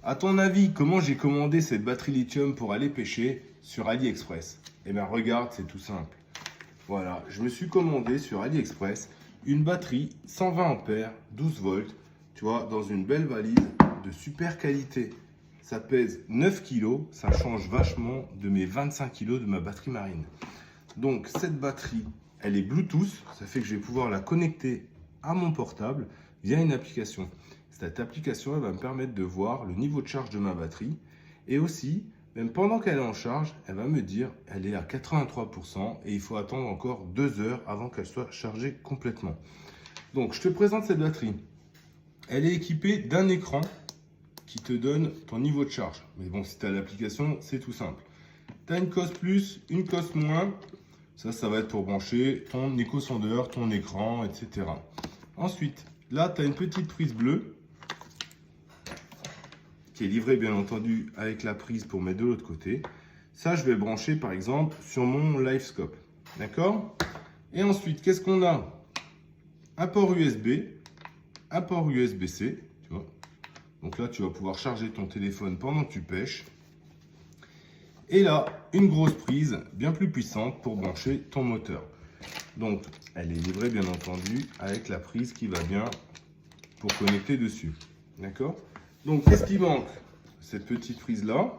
À ton avis, comment j'ai commandé cette batterie lithium pour aller pêcher sur AliExpress? Eh bien, regarde, c'est tout simple. Voilà, je me suis commandé sur AliExpress une batterie 120 ampères, 12 volts, tu vois, dans une belle valise de super qualité. Ça pèse 9 kg, ça change vachement de mes 25 kg de ma batterie marine. Donc, cette batterie, elle est Bluetooth, ça fait que je vais pouvoir la connecter à mon portable via une application. Cette application, elle va me permettre de voir le niveau de charge de ma batterie et aussi, même pendant qu'elle est en charge, elle va me dire elle est à 83% et il faut attendre encore 2 heures avant qu'elle soit chargée complètement. Donc, je te présente cette batterie. Elle est équipée d'un écran qui te donne ton niveau de charge. Mais bon, si tu as l'application, c'est tout simple. Tu as une cosse plus, une cosse moins. Ça va être pour brancher ton éco-sondeur, ton écran, etc. Ensuite, là, tu as une petite prise bleue qui est livrée, bien entendu, avec la prise pour mettre de l'autre côté. Ça, je vais le brancher, par exemple, sur mon LiveScope. D'accord? Et ensuite, qu'est-ce qu'on a? Un port USB, un port USB-C, tu vois. Donc là, tu vas pouvoir charger ton téléphone pendant que tu pêches. Et là, une grosse prise bien plus puissante pour brancher ton moteur. Donc, elle est livrée bien entendu avec la prise qui va bien pour connecter dessus. D'accord? Donc, qu'est-ce qui manque? Cette petite prise-là.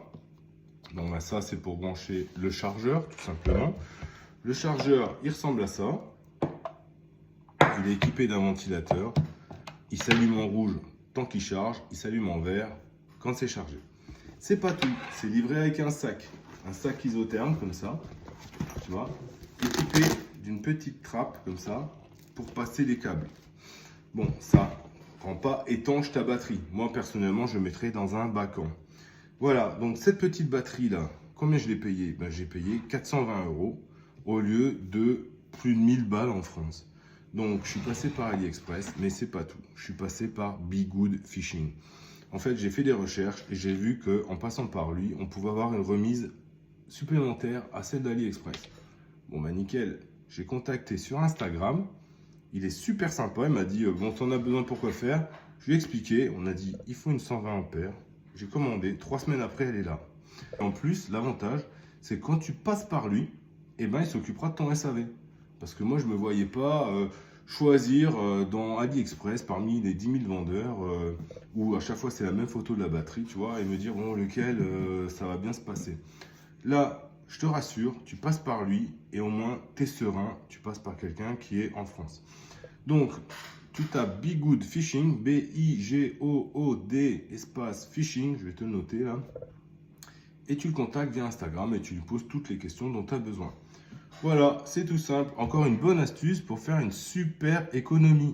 Donc, bah, ça, c'est pour brancher le chargeur, tout simplement. Le chargeur, il ressemble à ça. Il est équipé d'un ventilateur. Il s'allume en rouge tant qu'il charge. Il s'allume en vert quand c'est chargé. C'est pas tout. C'est livré avec un sac isotherme comme ça, tu vois, équipé d'une petite trappe comme ça pour passer les câbles. Bon, ça rend pas étanche ta batterie. Moi personnellement, je mettrais dans un bac. Voilà, donc cette petite batterie là, combien je l'ai payé? Ben, j'ai payé 420 € au lieu de plus de 1000 balles en France. Donc je suis passé par AliExpress, mais c'est pas tout. Je suis passé par Be Good Fishing. En fait, j'ai fait des recherches et j'ai vu qu'en passant par lui, on pouvait avoir une remise supplémentaire à celle d'AliExpress. Bon bah nickel, j'ai contacté sur Instagram, il est super sympa, il m'a dit bon t'en as besoin pour quoi faire, je lui ai expliqué, on a dit il faut une 120 ampères, j'ai commandé, 3 semaines après elle est là. En plus l'avantage c'est quand tu passes par lui, et ben il s'occupera de ton SAV. Parce que moi je me voyais pas choisir dans AliExpress parmi les 10 000 vendeurs où à chaque fois c'est la même photo de la batterie, tu vois, et me dire bon lequel ça va bien se passer. Là, je te rassure, tu passes par lui et au moins tu es serein, tu passes par quelqu'un qui est en France. Donc, tu tapes Be Good Fishing, B-I-G-O-O-D espace Fishing, je vais te le noter là, et tu le contactes via Instagram et tu lui poses toutes les questions dont tu as besoin. Voilà, c'est tout simple. Encore une bonne astuce pour faire une super économie.